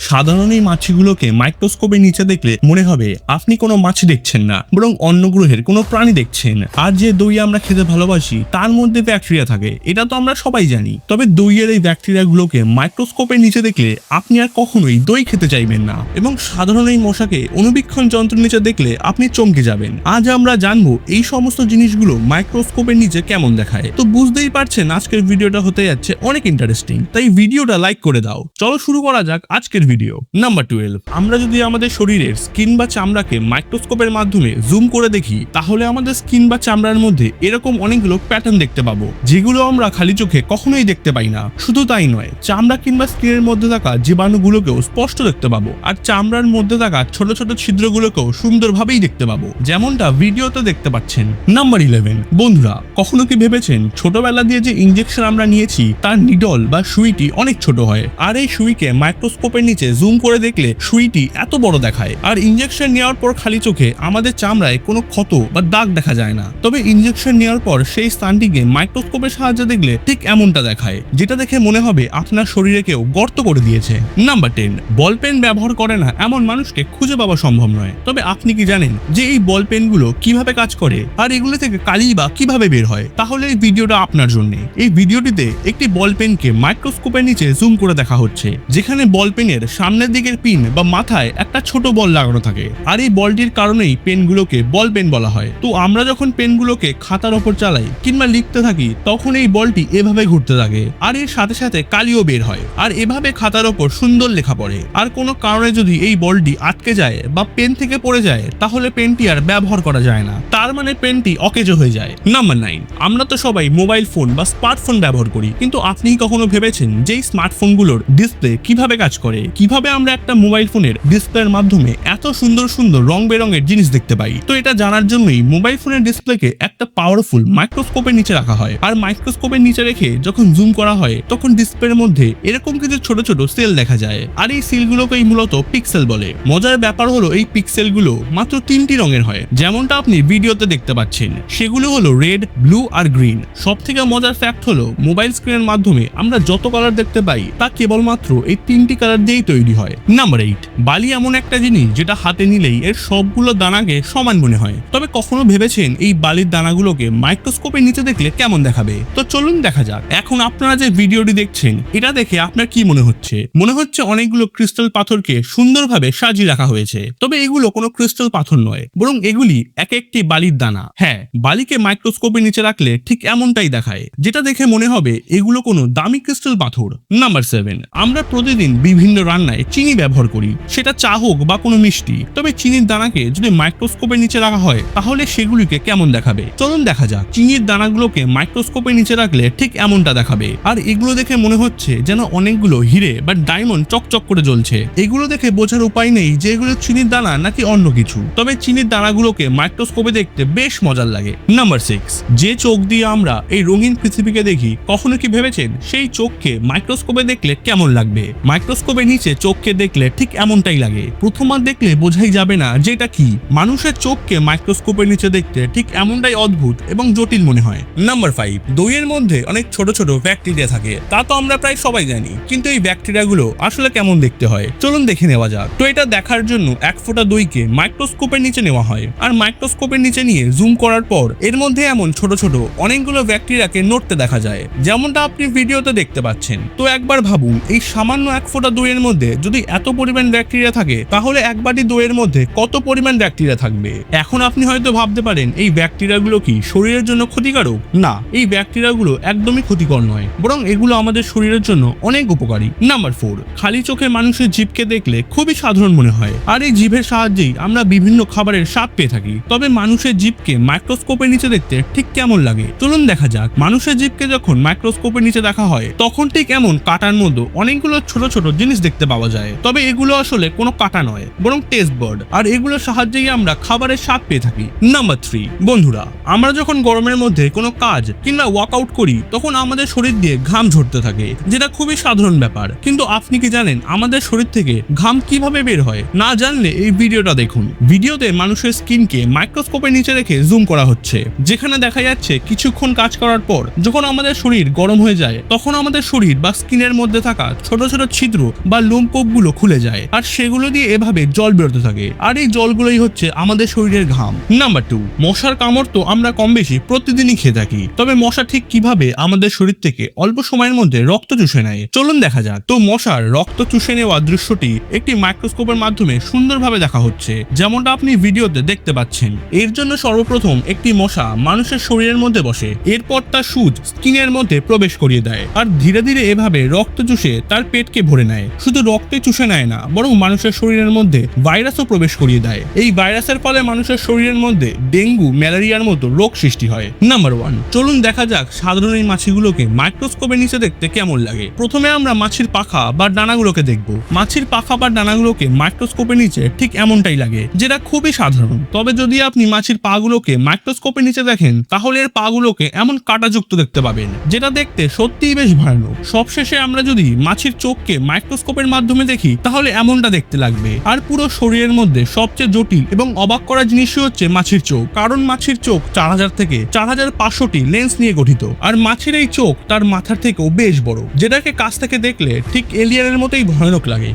সাধারণ এই মাছিগুলোকে মাইক্রোস্কোপের নিচে দেখলে মনে হবে আপনি কোনো মাছ দেখছেন না, বরং অন্য গ্রহের কোনো প্রাণী দেখছেন। আর যে দই আমরা খেতে ভালোবাসি তার মধ্যে ব্যাকটেরিয়া থাকে, এটা তো আমরা সবাই জানি। তবে দইয়ের এই ব্যাকটেরিয়াগুলোকে মাইক্রোস্কোপের নিচে দেখলে আপনি আর কখনোই দই খেতে চাইবেন না। এবং সাধারণ এই মশাকে অনুবীক্ষণ যন্ত্রের নিচে দেখলে আপনি চমকে যাবেন। আজ আমরা জানবো এই সমস্ত জিনিসগুলো মাইক্রোস্কোপের নিচে কেমন দেখায়। তো বুঝতেই পারছেন আজকের ভিডিওটা হতে যাচ্ছে অনেক ইন্টারেস্টিং, তাই ভিডিওটা লাইক করে দাও। চলো শুরু করা যাক আজকের ভিডিও। নাম্বার 12, আমরা যদি আমাদের শরীরের স্কিন বা চামড়াকে মাইক্রোস্কোপের মাধ্যমে জুম করে দেখি, তাহলে আমাদের স্কিন বা চামড়ার মধ্যে এরকম অনেকগুলো প্যাটার্ন দেখতে পাবো, যেগুলো আমরা খালি চোখে কখনোই দেখতে পাই না। শুধু তাই নয়, চামড়া কিংবা স্কিনের মধ্যে থাকা জীবাণুগুলোকেও স্পষ্ট দেখতে পাবো, আর চামড়ার মধ্যে থাকা ছোট ছোট ছিদ্রগুলোকেও সুন্দরভাবেই দেখতে পাবো, যেমনটা ভিডিওতে দেখতে পাচ্ছেন। নাম্বার 11, বন্ধুরা কখনো কি ভেবেছেন ছোটবেলা দিয়ে যে ইনজেকশন আমরা নিয়েছি তার নিডল বা সুইটি অনেক ছোট হয়, আর এই সুইকে মাইক্রোস্কোপের নিচে জুম করে দেখলে সুইটি এত বড় দেখায়। আর ইনজেকশন নেওয়ার পর খালি চোখে আমাদের চামড়ায় কোনো ক্ষত বা দাগ দেখা যায় না, তবে ইনজেকশন নেওয়ার পর সেই স্থানটিকে মাইক্রোস্কোপের সাহায্যে দেখলে ঠিক এমনটা দেখায়, যেটা দেখে মনে হবে আপনার শরীরে কেউ গর্ত করে দিয়েছে। নাম্বার 10, বল পেন ব্যবহার করে না এমন মানুষকে খুঁজে পাওয়া সম্ভব নয়। তবে আপনি কি জানেন যে এই বল পেনগুলো কিভাবে কাজ করে আর এগুলো থেকে কালি বা কিভাবে বের হয়? তাহলে এই ভিডিওটা আপনার জন্য। এই ভিডিওটিতে একটি বল পেনকে মাইক্রোস্কোপের নিচে জুম করে দেখা হচ্ছে, যেখানে বল পেনের সামনের দিকের পিন বা মাথায় একটা ছোট বল লাগানো থাকে, আর এই বলটির কারণেই পেনগুলোকে বল পেন বলা হয়। তো আমরা যখন পেনগুলোকে খাতার ওপর চালাই কিংবা লিখতে থাকি, তখন এই বলটি এভাবে ঘুরতে থাকে, আর এর সাথে সাথে কালিও বের হয়, আর এভাবে খাতার ওপর সুন্দর লেখা পড়ে। আর কোনো কারণে যদি এই বলটি আটকে যায় বা পেন থেকে পড়ে যায়, তাহলে পেনটি আর ব্যবহার করা যায় না, তার মানে পেনটি অকেজো হয়ে যায়। নাম্বার 9, আমরা তো সবাই মোবাইল ফোন বা স্মার্টফোন ব্যবহার করি, কিন্তু আপনি কখনো ভেবেছেন যে এই স্মার্টফোনগুলোর ডিসপ্লে কিভাবে কাজ করে? কিভাবে আমরা একটা মোবাইল ফোনের ডিসপ্লের মাধ্যমে এত সুন্দর সুন্দর রং বেরঙের জিনিস দেখতে পাই? তো এটা জানার জন্যই মোবাইল ফোনের ডিসপ্লেকে একটা পাওয়ারফুল মাইক্রোস্কোপের নিচে রাখা হয়, আর মাইক্রোস্কোপের নিচে রেখে যখন জুম করা হয় তখন ডিসপ্লের মধ্যে এরকম কিছু ছোট ছোট সেল দেখা যায়, আর এই সেলগুলোকেই মূলত পিক্সেল বলে। মজার ব্যাপার হলো এই পিক্সেলগুলো মাত্র 3টি রঙের হয়, যেমনটা আপনি ভিডিওতে দেখতে পাচ্ছেন। সেগুলো হলো রেড, ব্লু আর গ্রিন। সব থেকে মজার ফ্যাক্ট হলো মোবাইল স্ক্রিনের মাধ্যমে আমরা যত কালার দেখতে পাই তা কেবলমাত্র এই 3টি কালার দিয়েই তৈরি হয়। নাম্বার 8, বালি এমন একটা জিনিস যেটা হাতে নিলেই এর সবগুলো দানাকে সমান মনে হয়। তবে কখনো ভেবেছেন এই বালির দানাগুলোকে মাইক্রোস্কোপের নিচে দেখলে কেমন দেখাবে? তো চলুন দেখা যাক। এখন আপনারা যে ভিডিওটি দেখছেন এটা দেখে আপনার কি মনে হচ্ছে? মনে হচ্ছে অনেকগুলো ক্রিস্টাল পাথরকে সুন্দরভাবে সাজিয়ে রাখা হয়েছে। তবে এগুলো কোনো ক্রিস্টাল পাথর নয়, বরং এগুলি এক একটি বালির দানা। হ্যাঁ, বালিকে মাইক্রোস্কোপের নিচে রাখলে ঠিক এমনটাই দেখায়, যেটা দেখে মনে হবে এগুলো কোনো দামি ক্রিস্টাল পাথর। নাম্বার 7, আমরা প্রতিদিন বিভিন্ন রান্নায় চিনি ব্যবহার করি, সেটা চা হোক বা কোনো মিষ্টি। তবে চিনির দানাকে যদি মাইক্রোস্কোপের নিচে রাখা হয় তাহলে সেগুলিকে কেমন দেখাবে? চলুন দেখা যাক। চিনির দানাগুলোকে মাইক্রোস্কোপের নিচে রাখলে ঠিক এমনটা দেখাবে, আর এগুলো দেখে মনে হচ্ছে যেন অনেকগুলো হিরে বা ডায়মন্ড চকচক করে জ্বলছে। এগুলো দেখে বোঝার উপায় নেই যে এগুলো চিনির দানা নাকি অন্য কিছু, তবে চিনির দানাগুলোকে মাইক্রোস্কোপে দেখতে বেশ মজার লাগে। নাম্বার 6, যে চোখ দিয়ে আমরা এই রঙিন পৃথিবীকে দেখি, কখনো কি ভেবেছেন সেই চোখকে মাইক্রোস্কোপে দেখলে কেমন লাগবে? মাইক্রোস্কোপের নিচে চোখকে দেখলে ঠিক এমনটাই লাগে। প্রথমবার দেখলে বোঝাই যাবে না যে এটা কি। মানুষের চোখকে মাইক্রোস্কোপের নিচে দেখতে ঠিক এমনটাই অদ্ভুত এবং জটিল মনে হয়। নাম্বার 5, দইয়ের মধ্যে অনেক ছোট ছোট ব্যাকটেরিয়া থাকে, তা তো আমরা প্রায় সবাই জানি, কিন্তু এই ব্যাকটেরিয়াগুলো আসলে কেমন দেখতে হয় চলুন দেখে নেওয়া যাক। তো এটা দেখার জন্য এক ফোঁটা দইকে মাইক্রোস্কোপের নিচে নেওয়া হয়, আর মাইক্রোস্কোপের নিচে নিয়ে জুম করার পর এর মধ্যে এমন ছোট ছোট অনেকগুলো ব্যাকটেরিয়াকে নড়তে দেখা যায়, যেমনটা আপনি ভিডিওতে দেখতে পাচ্ছেন। তো একবার ভাবুন, এই সামান্য এক ফোঁটা দইয়ের মধ্যে যদি এত পরিমাণ ব্যাকটেরিয়া থাকে, তাহলে এক বাটি দইয়ের মধ্যে কত পরিমাণ ব্যাকটেরিয়া থাকবে? এখন আপনি হয়তো ভাবতে পারেন এই ব্যাকটেরিয়াগুলো কি শরীরের জন্য ক্ষতিকারক? না, এই ব্যাকটেরিয়াগুলো একদমই ক্ষতিকর নয়, বরং এগুলো আমাদের শরীরের জন্য অনেক উপকারী। নাম্বার 4, খালি চোখে মানুষের জিভকে দেখলে খুবই সাধারণ মনে হয়, আর এই জিভের সাহায্যেই আমরা বিভিন্ন খাবারের স্বাদ পেয়ে থাকি। তবে মানুষের জিভকে মাইক্রোস্কোপের নিচে দেখতে ঠিক কেমন লাগে চলুন দেখা যাক। মানুষের জিভকে যখন মাইক্রোস্কোপের নিচে দেখা হয় তখন ঠিক এমন কাঁটার মধ্যে অনেকগুলো ছোট ছোট জিনিস দেখতে পাওয়া যায়। তবে এগুলো আসলে কোনো কাঁটা নয়, বরং টেস্ট বার্ড, আর এগুলোর সাহায্যেই আমরা খাবারের স্বাদ পেয়ে থাকি। নাম্বার 3, বন্ধুরা, আমরা যখন গরমের মধ্যে কোনো কাজ কিংবা ওয়ার্কআউট করি তখন আমাদের শরীর দিয়ে ঘাম ঝরতে থাকে, যেটা খুবই সাধারণ ব্যাপার। কিন্তু আপনি কি জানেন আমাদের শরীর থেকে ঘাম কিভাবে বের হয়? না জানলে এই ভিডিওটা দেখুন। ভিডিওতে মানুষের স্কিনকে মাইক্রোস্কোপের নিচে রেখে জুম করা হচ্ছে, যেখানে দেখা যাচ্ছে কিছুক্ষণ কাজ করার পর যখন আমাদের শরীর গরম হয়ে যায় তখন আমাদের শরীর বা স্কিনের মধ্যে থাকা ছোট ছোট ছিদ্র বা লোমকূপগুলো খুলে যায়, আর সেগুলো দিয়ে এভাবে জল বেরোতে থাকে, আর এই জলগুলোই হচ্ছে আমাদের শরীরের ঘাম। নাম্বার 2, মশার কামড় তো আমরা কম বেশি প্রতিদিনই খেয়ে থাকি, তবে মশা ঠিক কিভাবে আমাদের শরীর থেকে অল্প সময়ের মধ্যে রক্ত চুষে নেয় চলুন দেখা যাক। তো মশার রক্ত চুষে নেওয়া দৃশ্যটি একটি মাইক্রোস্কোপের মাধ্যমে সুন্দরভাবে দেখা হচ্ছে, যেমনটা আপনি ভিডিওতে দেখতে পাচ্ছেন। এর জন্য সর্বপ্রথম একটি মশা মানুষের শরীরের মধ্যে বসে, এরপর তার সুচ স্কিনের মধ্যে প্রবেশ করিয়ে দেয়, আর ধীরে ধীরে এভাবে রক্ত চুষে তার পেটকে ভরে নেয়। শুধু রক্তে চুষে নেয় না, বরং মানুষের শরীরের মধ্যে ভাইরাসও প্রবেশ করিয়ে দেয়। এই ভাইরাসের ফলে মানুষের শরীরের মধ্যে ডেঙ্গু, ম্যালেরিয়ার মতো রোগ সৃষ্টি হয়। নাম্বার 1, চলুন দেখা যাক সাধারণ এই মাছিগুলোকে মাইক্রোস্কোপের নিচে দেখতে কেমন লাগে। প্রথমে আমরা মাছির পাখা বা ডানাগুলোকে দেখব। মাছির পাখা বা ডানাগুলোকে মাইক্রোস্কোপের নিচে ঠিক এমনটাই লাগে, যেটা খুবই সাধারণ। তবে যদি আপনি মাছির পাগুলোকে মাইক্রোস্কোপের নিচে দেখেন তাহলে এর পাগুলোকে এমন কাঁটাযুক্ত দেখতে পাবেন, যেটা দেখতে সত্যিই বেশ ভয়ানক। সবশেষে আমরা যদি মাছির চোখকে মাইক্রোস্কোপের মাধ্যমে দেখি তাহলে এমনটা দেখতে লাগবে। আর পুরো শরীরের মধ্যে সবচেয়ে জটিল এবং অবাক করা জিনিসই হচ্ছে মাছির চোখ, কারণ মাছির চোখ 4000 থেকে 4500টি লেন্স নিয়ে গঠিত, আর মাছির এই চোখ তার মাথার থেকেও বেশ বড়, যেটাকে কাছ থেকে দেখলে ঠিক এলিয়েনের মতোই ভয়ানক লাগে।